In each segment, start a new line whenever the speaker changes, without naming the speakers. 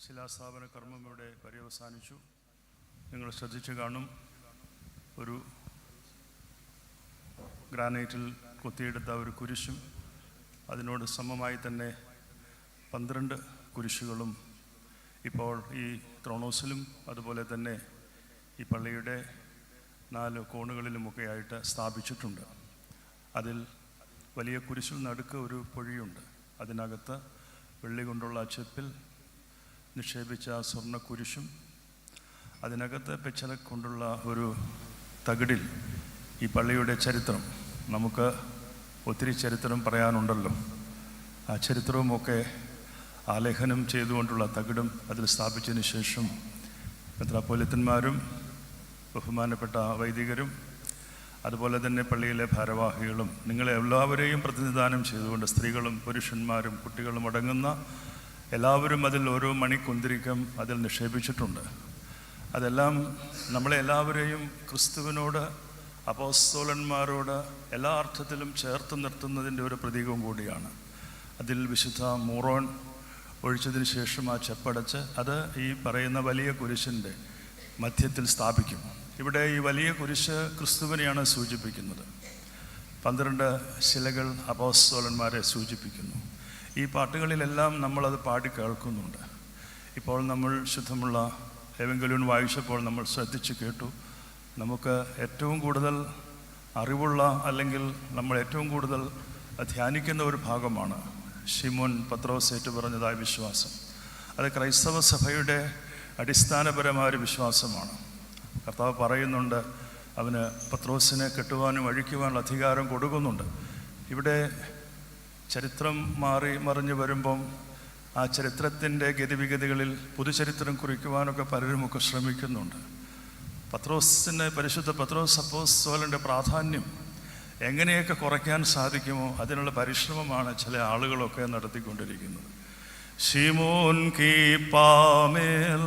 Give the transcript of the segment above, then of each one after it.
ശിലാസ്ഥാപന കർമ്മം ഇവിടെ പര്യവസാനിച്ചു. നിങ്ങൾ ശ്രദ്ധിച്ചു കാണും, ഒരു ഗ്രാനൈറ്റിൽ കൊത്തിയെടുത്ത ഒരു കുരിശും അതിനോട് സമമായി തന്നെ 12 കുരിശുകളും ഇപ്പോൾ ഈ ത്രോണോസിലും അതുപോലെ തന്നെ ഈ പള്ളിയുടെ 4 കോണുകളിലുമൊക്കെ ആയിട്ട് സ്ഥാപിച്ചിട്ടുണ്ട്. അതിൽ വലിയ കുരിശിൽ നടുക്ക് ഒരു പൊഴിയുണ്ട്. അതിനകത്ത് വെള്ളി കൊണ്ടുള്ള ചെപ്പിൽ നിക്ഷേപിച്ച സ്വർണ്ണ കുരിശും അതിനകത്ത് പെച്ചല കൊണ്ടുള്ള ഒരു തകിടിൽ ഈ പള്ളിയുടെ ചരിത്രം, നമുക്ക് ഒത്തിരി ചരിത്രം പറയാനുണ്ടല്ലോ, ആ ചരിത്രവുമൊക്കെ ആലേഖനം ചെയ്തുകൊണ്ടുള്ള തകിടും അതിൽ സ്ഥാപിച്ചതിന് ശേഷം മെത്രാപ്പോലിത്തന്മാരും ബഹുമാനപ്പെട്ട വൈദികരും അതുപോലെ തന്നെ പള്ളിയിലെ ഭാരവാഹികളും നിങ്ങളെ എല്ലാവരെയും പ്രതിനിധാനം ചെയ്തുകൊണ്ട് സ്ത്രീകളും പുരുഷന്മാരും കുട്ടികളും അടങ്ങുന്ന എല്ലാവരും അതിൽ ഓരോ മണിക്കുന്തിരിക്കം അതിൽ നിക്ഷേപിച്ചിട്ടുണ്ട്. അതെല്ലാം നമ്മളെ എല്ലാവരെയും ക്രിസ്തുവിനോട് അപ്പോസ്തലന്മാരോട് എല്ലാ അർത്ഥത്തിലും ചേർത്ത് നിർത്തുന്നതിൻ്റെ ഒരു പ്രതീകവും കൂടിയാണ്. അതിൽ വിശുദ്ധ മൂറോൻ ഒഴിച്ചതിന് ശേഷം ആ ചെപ്പടച്ച് അത് ഈ പറയുന്ന വലിയ കുരിശിൻ്റെ മധ്യത്തിൽ സ്ഥാപിക്കും. ഇവിടെ ഈ വലിയ കുരിശ് ക്രിസ്തുവിനെയാണ് സൂചിപ്പിക്കുന്നത്. 12 ശിലകൾ അപ്പോസ്തലന്മാരെ സൂചിപ്പിക്കുന്നു. ഈ പാട്ടുകളിലെല്ലാം നമ്മളത് പാടി കേൾക്കുന്നുണ്ട്. ഇപ്പോൾ നമ്മൾ ശുദ്ധമുള്ള എവങ്കല്യോൻ വായിച്ചപ്പോൾ നമ്മൾ ശ്രദ്ധിച്ച് കേട്ടു. നമുക്ക് ഏറ്റവും കൂടുതൽ അറിവുള്ള അല്ലെങ്കിൽ നമ്മൾ ഏറ്റവും കൂടുതൽ ധ്യാനിക്കുന്ന ഒരു ഭാഗമാണ് ശിമോൻ പത്രോസ് ഏറ്റു പറഞ്ഞതായ വിശ്വാസം. അത് ക്രൈസ്തവ സഭയുടെ അടിസ്ഥാനപരമായ ഒരു വിശ്വാസമാണ്. കർത്താവ് പറയുന്നുണ്ട്, അവന് പത്രോസിനെ കെട്ടുവാനും അഴിക്കുവാനുള്ള അധികാരം കൊടുക്കുന്നുണ്ട്. ഇവിടെ ചരിത്രം മറിഞ്ഞു വരുമ്പം ആ ചരിത്രത്തിൻ്റെ ഗതിവിഗതികളിൽ പുതുചരിത്രം കുറിക്കുവാനൊക്കെ പലരുമൊക്കെ ശ്രമിക്കുന്നുണ്ട്. പരിശുദ്ധ പത്രോസ് അപ്പോസ്തലൻ്റെ പ്രാധാന്യം എങ്ങനെയൊക്കെ കുറയ്ക്കാൻ സാധിക്കുമോ അതിനുള്ള പരിശ്രമമാണ് ചില ആളുകളൊക്കെ നടത്തിക്കൊണ്ടിരിക്കുന്നത്. ശിമോൻ കീപ്പാമേൽ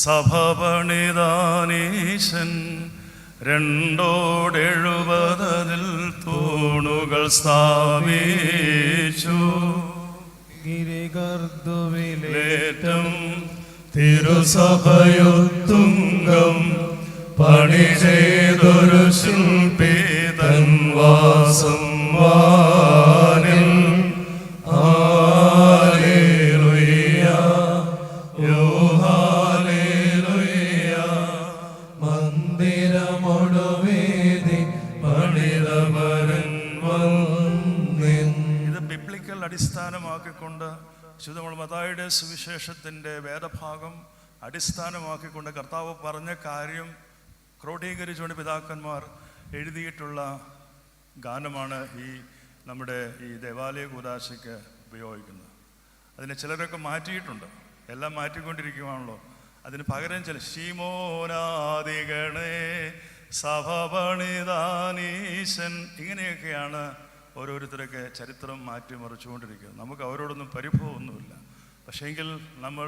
സഭ പണിതാനീശൻ 270 തൂണുകൾ സ്ഥാപിച്ചു. ഗിരിഗർദുവിലേറ്റം തിരുസഭയൊത്തുംഗം പണി ചെയ്തൊരു ശില്പി തൻ വാസം വാനിൽ. ഹല്ലേലൂയ ഹല്ലേലൂയ മന്ദിരമൊടുവേദി പണിതവരൻ വന്നിൻ. ഇത് ബിബ്ലിക്കൽ അടിസ്ഥാനമാക്കിക്കൊണ്ട് ശുദ്ധമുള്ള മത്തായിയുടെ സുവിശേഷത്തിൻ്റെ വേദഭാഗം അടിസ്ഥാനമാക്കിക്കൊണ്ട് കർത്താവ് പറഞ്ഞ കാര്യം ക്രോഡീകരിച്ചുകൊണ്ട് പിതാക്കന്മാർ എഴുതിയിട്ടുള്ള ഗാനമാണ് ഈ നമ്മുടെ ഈ ദേവാലയ കൂദാശയ്ക്ക് ഉപയോഗിക്കുന്നത്. അതിനെ ചിലരൊക്കെ മാറ്റിയിട്ടുണ്ട്, എല്ലാം മാറ്റിക്കൊണ്ടിരിക്കുകയാണല്ലോ. അതിന് പകരം ചില ശീമോനാദിഗണേ സഭ പണിതാനീശൻ, ഇങ്ങനെയൊക്കെയാണ് ഓരോരുത്തരൊക്കെ ചരിത്രം മാറ്റിമറിച്ചുകൊണ്ടിരിക്കുന്നത്. നമുക്ക് അവരോടൊന്നും പരിഭവമൊന്നുമില്ല. പക്ഷേങ്കിൽ നമ്മൾ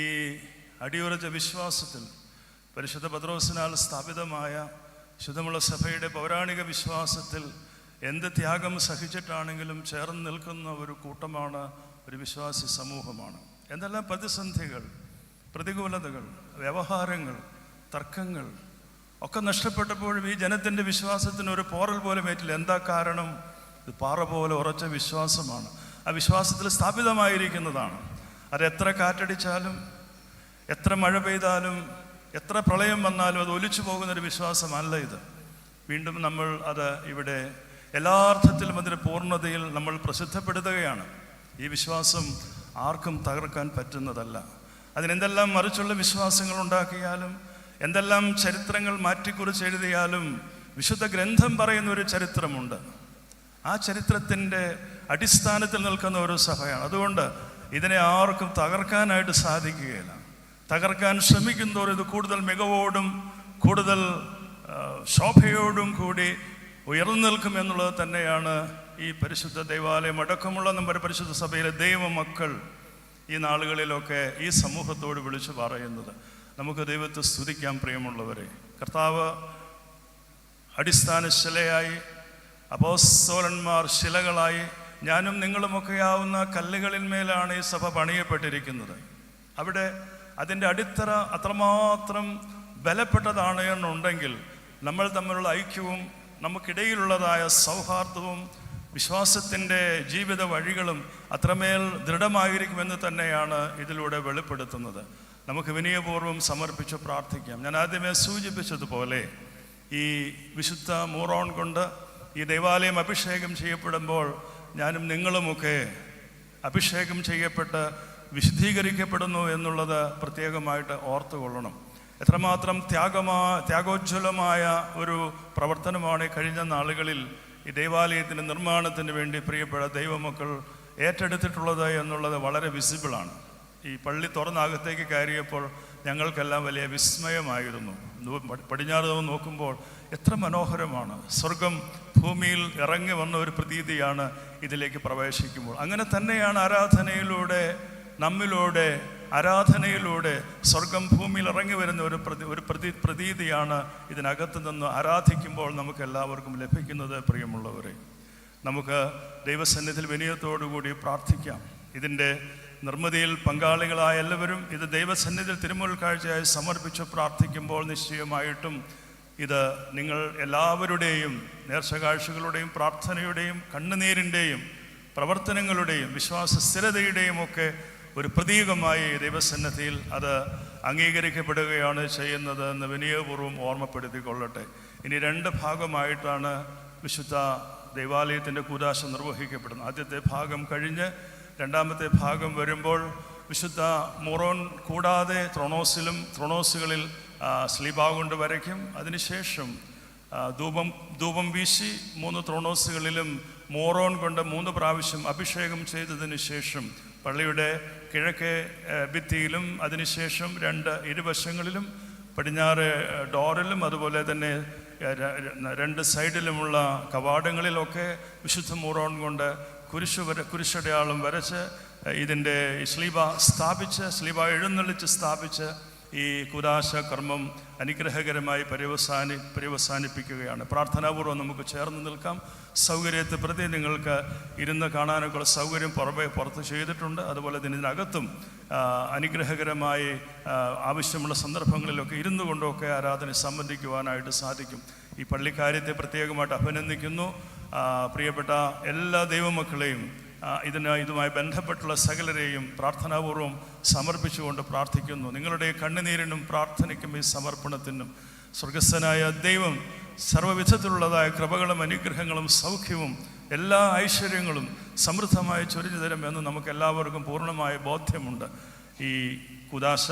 ഈ അടിയുറച്ച വിശ്വാസത്തിൽ പരിശുദ്ധ പത്രോസിനാൽ സ്ഥാപിതമായ ശുദ്ധമുള്ള സഭയുടെ പൗരാണിക വിശ്വാസത്തിൽ എന്ത് ത്യാഗം സഹിച്ചിട്ടാണെങ്കിലും ചേർന്ന് നിൽക്കുന്ന ഒരു കൂട്ടമാണ്, ഒരു വിശ്വാസി സമൂഹമാണ്. എന്തെല്ലാം പ്രതിസന്ധികൾ, പ്രതികൂലതകൾ, വ്യവഹാരങ്ങൾ, തർക്കങ്ങൾ ഒക്കെ നഷ്ടപ്പെട്ടപ്പോഴും ഈ ജനത്തിൻ്റെ വിശ്വാസത്തിന് ഒരു പോറൽ പോലും ഏറ്റില്ല. എന്താ കാരണം? ഇത് പാറ പോലെ ഉറച്ച വിശ്വാസമാണ്. ആ വിശ്വാസത്തിൽ സ്ഥാപിതമായിരിക്കുന്നതാണ്. അത് എത്ര കാറ്റടിച്ചാലും, എത്ര മഴ പെയ്താലും, എത്ര പ്രളയം വന്നാലും അത് ഒലിച്ചു പോകുന്നൊരു വിശ്വാസമല്ല ഇത്. വീണ്ടും നമ്മൾ അത് ഇവിടെ എല്ലാ അർത്ഥത്തിലും അതിൻ്റെ പൂർണ്ണതയിൽ നമ്മൾ പ്രസിദ്ധപ്പെടുത്തുകയാണ്. ഈ വിശ്വാസം ആർക്കും തകർക്കാൻ പറ്റുന്നതല്ല. അതിനെന്തെല്ലാം മറിച്ചുള്ള വിശ്വാസങ്ങൾ ഉണ്ടാക്കിയാലും, എന്തെല്ലാം ചരിത്രങ്ങൾ മാറ്റിക്കുറിച്ച് എഴുതിയാലും, വിശുദ്ധ ഗ്രന്ഥം പറയുന്ന ഒരു ചരിത്രമുണ്ട്. ആ ചരിത്രത്തിൻ്റെ അടിസ്ഥാനത്തിൽ നിൽക്കുന്ന ഒരു സഭയാണ്. അതുകൊണ്ട് ഇതിനെ ആർക്കും തകർക്കാനായിട്ട് സാധിക്കുകയില്ല. തകർക്കാൻ ശ്രമിക്കുന്നവർ ഇത് കൂടുതൽ മികവോടും കൂടുതൽ ശോഭയോടും കൂടി ഉയർന്നു നിൽക്കും എന്നുള്ളത് തന്നെയാണ് ഈ പരിശുദ്ധ ദൈവാലയം അടക്കമുള്ള നമ്മുടെ പരിശുദ്ധ സഭയിലെ ദൈവമക്കൾ ഈ നാളുകളിലൊക്കെ ഈ സമൂഹത്തോട് വിളിച്ചു പറയുന്നത്. നമുക്ക് ദൈവത്തെ സ്തുതിക്കാം പ്രിയമുള്ളവരെ. കർത്താവ് അടിസ്ഥാന ശിലയായി, അപ്പോസ്തലന്മാർ ശിലകളായി, ഞാനും നിങ്ങളുമൊക്കെ ആവുന്ന കല്ലുകളിന്മേലാണ് ഈ സഭ പണിയപ്പെട്ടിരിക്കുന്നത്. അവിടെ അതിൻ്റെ അടിത്തറ അത്രമാത്രം ബലപ്പെട്ടതാണ് എന്നുണ്ടെങ്കിൽ നമ്മൾ തമ്മിലുള്ള ഐക്യവും നമുക്കിടയിലുള്ളതായ സൗഹാർദ്ദവും വിശ്വാസത്തിൻ്റെ ജീവിത വഴികളും അത്രമേൽ ദൃഢമായിരിക്കുമെന്ന് തന്നെയാണ് ഇതിലൂടെ വെളിപ്പെടുത്തുന്നത്. നമുക്ക് വിനയപൂർവ്വം സമർപ്പിച്ച് പ്രാർത്ഥിക്കാം. ഞാൻ ആദ്യമേ സൂചിപ്പിച്ചതുപോലെ ഈ വിശുദ്ധ മൂറോൺ കൊണ്ട് ഈ ദേവാലയം അഭിഷേകം ചെയ്യപ്പെടുമ്പോൾ ഞാനും നിങ്ങളുമൊക്കെ അഭിഷേകം ചെയ്യപ്പെട്ട് വിശുദ്ധീകരിക്കപ്പെടുന്നു എന്നുള്ളത് പ്രത്യേകമായിട്ട് ഓർത്തുകൊള്ളണം. എത്രമാത്രം ത്യാഗോജ്വലമായ ഒരു പ്രവർത്തനമാണ് കഴിഞ്ഞ നാളുകളിൽ ഈ ദേവാലയത്തിൻ്റെ നിർമ്മാണത്തിന് വേണ്ടി പ്രിയപ്പെട്ട ദൈവമക്കൾ ഏറ്റെടുത്തിട്ടുള്ളത് എന്നുള്ളത് വളരെ വിസിബിളാണ്. ഈ പള്ളി തുറന്നകത്തേക്ക് കയറിയപ്പോൾ ഞങ്ങൾക്കെല്ലാം വലിയ വിസ്മയമായിരുന്നു. പടിഞ്ഞാറ് നോക്കുമ്പോൾ എത്ര മനോഹരമാണ്. സ്വർഗം ഭൂമിയിൽ ഇറങ്ങി വന്ന ഒരു പ്രതീതിയാണ് ഇതിലേക്ക് പ്രവേശിക്കുമ്പോൾ. അങ്ങനെ തന്നെയാണ് ആരാധനയിലൂടെ സ്വർഗം ഭൂമിയിൽ ഇറങ്ങി വരുന്ന ഒരു പ്രതീതിയാണ് ഇതിനകത്ത് നിന്ന് ആരാധിക്കുമ്പോൾ നമുക്ക് എല്ലാവർക്കും ലഭിക്കുന്നത്. പ്രിയമുള്ളവരെ, നമുക്ക് ദൈവസന്നിധിയിൽ വിനയത്തോടുകൂടി പ്രാർത്ഥിക്കാം. ഇതിൻ്റെ നിർമ്മിതിയിൽ പങ്കാളികളായ എല്ലാവരും ഇത് ദൈവസന്നിധിയിൽ തിരുമുൽ കാഴ്ചയായി സമർപ്പിച്ച് പ്രാർത്ഥിക്കുമ്പോൾ നിശ്ചയമായിട്ടും ഇത് നിങ്ങൾ എല്ലാവരുടെയും നേർച്ചകാഴ്ചകളുടെയും പ്രാർത്ഥനയുടെയും കണ്ണുനീരിൻ്റെയും പ്രവർത്തനങ്ങളുടെയും വിശ്വാസ സ്ഥിരതയുടെയും ഒക്കെ ഒരു പ്രതീകമായി ദൈവസന്നിധിയിൽ അത് അംഗീകരിക്കപ്പെടുകയാണ് ചെയ്യുന്നത് എന്ന് വിനയപൂർവ്വം ഓർമ്മപ്പെടുത്തിക്കൊള്ളട്ടെ. ഇനി 2 ഭാഗമായിട്ടാണ് വിശുദ്ധ ദേവാലയത്തിൻ്റെ കൂദാശ നിർവഹിക്കപ്പെടുന്നത്. ആദ്യത്തെ ഭാഗം കഴിഞ്ഞ് രണ്ടാമത്തെ ഭാഗം വരുമ്പോൾ വിശുദ്ധ മൂറോൻ കൂടാതെ ത്രോണോസുകളിൽ സ്ലീബ കൊണ്ട് വരയ്ക്കും. അതിനുശേഷം ധൂപം വീശി 3 ത്രോണോസുകളിലും മൂറോൻ കൊണ്ട് 3 പ്രാവശ്യം അഭിഷേകം ചെയ്തതിന് ശേഷം പള്ളിയുടെ കിഴക്കേ ഭിത്തിയിലും അതിനുശേഷം 2 ഇരുവശങ്ങളിലും പടിഞ്ഞാറ് ഡോറിലും അതുപോലെ തന്നെ 2 സൈഡിലുമുള്ള കവാടങ്ങളിലൊക്കെ വിശുദ്ധ മൂറോൻ കൊണ്ട് കുരിശടയാളം വരച്ച് ഇതിൻ്റെ സ്ലീബ എഴുന്നള്ളിച്ച് സ്ഥാപിച്ച് ഈ കൂദാശ കർമ്മം അനുഗ്രഹകരമായി പര്യവസാനിപ്പിക്കുകയാണ്. പ്രാർത്ഥനാപൂർവ്വം നമുക്ക് ചേർന്ന് നിൽക്കാം. സൗകര്യത്തെ പ്രതി നിങ്ങൾക്ക് ഇരുന്ന് കാണാനൊക്കെയുള്ള സൗകര്യം പുറത്ത് ചെയ്തിട്ടുണ്ട്. അതുപോലെ തന്നെ ഇതിനകത്തും അനുഗ്രഹകരമായി ആവശ്യമുള്ള സന്ദർഭങ്ങളിലൊക്കെ ഇരുന്നു കൊണ്ടൊക്കെ ആരാധന സംബന്ധിക്കുവാനായിട്ട് സാധിക്കും. ഈ പള്ളിക്കാര്യത്തെ പ്രത്യേകമായിട്ട് അഭിനന്ദിക്കുന്നു. പ്രിയപ്പെട്ട എല്ലാ ദൈവമക്കളെയും ഇതുമായി ബന്ധപ്പെട്ടുള്ള സകലരെയും പ്രാർത്ഥനാപൂർവ്വം സമർപ്പിച്ചുകൊണ്ട് പ്രാർത്ഥിക്കുന്നു. നിങ്ങളുടെ കണ്ണുനീരിനും പ്രാർത്ഥനയ്ക്കും ഈ സമർപ്പണത്തിനും സ്വർഗസ്ഥനായ ദൈവം സർവ്വവിധത്തിലുള്ളതായ കൃപകളും അനുഗ്രഹങ്ങളും സൗഖ്യവും എല്ലാ ഐശ്വര്യങ്ങളും സമൃദ്ധമായി ചൊരിഞ്ഞു തരുമെന്ന് നമുക്ക് എല്ലാവർക്കും പൂർണ്ണമായ ബോധ്യമുണ്ട്. ഈ കൂദാശ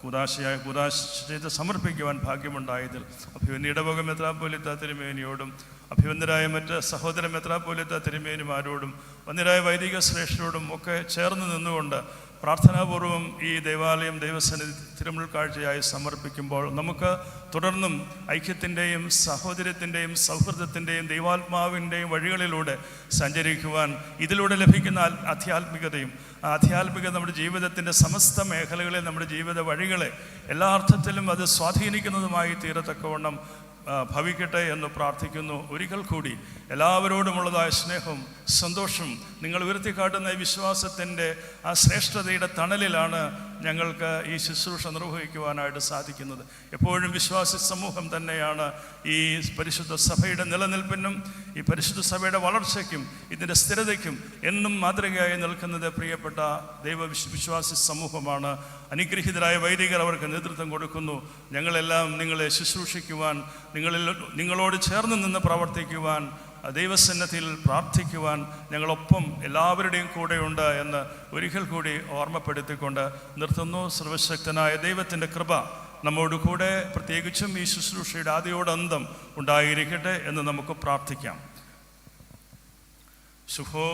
കൂദാശ ചെയ്ത് സമർപ്പിക്കുവാൻ ഭാഗ്യമുണ്ടായതിൽ അഭിവന്യ ഇടവക മെത്രാപ്പോലീത്ത തിരുമേനിയോടും അഭിവന്ദരായ മറ്റ് സഹോദര മെത്രാപ്പോലീത്ത തിരുമേനിമാരോടും വന്യരായ വൈദിക ശ്രേഷ്ഠരോടും ഒക്കെ ചേർന്ന് നിന്നുകൊണ്ട് പ്രാർത്ഥനാപൂർവം ഈ ദേവാലയം ദൈവസന്നിധി തിരുമുൽ കാഴ്ചയായി സമർപ്പിക്കുമ്പോൾ നമുക്ക് തുടർന്നും ഐക്യത്തിൻ്റെയും സഹോദര്യത്തിൻ്റെയും സൗഹൃദത്തിൻ്റെയും ദൈവാത്മാവിൻ്റെയും വഴികളിലൂടെ സഞ്ചരിക്കുവാൻ ഇതിലൂടെ ലഭിക്കുന്ന ആധ്യാത്മികതയും ആധ്യാത്മികത നമ്മുടെ ജീവിതത്തിൻ്റെ സമസ്ത മേഖലകളെ നമ്മുടെ ജീവിത വഴികളെ എല്ലാ അർത്ഥത്തിലും അത് സ്വാധീനിക്കുന്നതുമായി തീരത്തക്കവണ്ണം ഭവിക്കട്ടെ എന്ന് പ്രാർത്ഥിക്കുന്നു. ഒരിക്കൽ കൂടി എല്ലാവരോടുമുള്ളതായ സ്നേഹവും സന്തോഷം നിങ്ങൾ ഉയർത്തിക്കാട്ടുന്ന ഈ വിശ്വാസത്തിൻ്റെ ആ ശ്രേഷ്ഠതയുടെ തണലിലാണ് ഞങ്ങൾക്ക് ഈ ശുശ്രൂഷ നിർവഹിക്കുവാനായിട്ട് സാധിക്കുന്നത്. എപ്പോഴും വിശ്വാസി സമൂഹം തന്നെയാണ് ഈ പരിശുദ്ധ സഭയുടെ നിലനിൽപ്പിനും ഈ പരിശുദ്ധ സഭയുടെ വളർച്ചയ്ക്കും ഇതിൻ്റെ സ്ഥിരതയ്ക്കും എന്നും മാതൃകയായി നിൽക്കുന്നത് പ്രിയപ്പെട്ട വിശ്വാസി സമൂഹമാണ്. അനുഗ്രഹീതരായ വൈദികർ അവർക്ക് നേതൃത്വം കൊടുക്കുന്നു. ഞങ്ങളെല്ലാം നിങ്ങളെ ശുശ്രൂഷിക്കുവാൻ, നിങ്ങളോട് ചേർന്ന് നിന്ന് പ്രവർത്തിക്കുവാൻ, ദൈവസന്നിധിയിൽ പ്രാർത്ഥിക്കുവാൻ ഞങ്ങളൊപ്പം എല്ലാവരുടെയും കൂടെയുണ്ട് എന്ന് ഒരിക്കൽ കൂടി ഓർമ്മപ്പെടുത്തിക്കൊണ്ട് നിർത്തുന്നു. സർവശക്തനായ ദൈവത്തിൻ്റെ കൃപ നമ്മോട് കൂടെ പ്രത്യേകിച്ചും ഈ ശുശ്രൂഷയുടെ ആദിയോടന്തം ഉണ്ടായിരിക്കട്ടെ എന്ന് നമുക്ക് പ്രാർത്ഥിക്കാം. ശുഭോ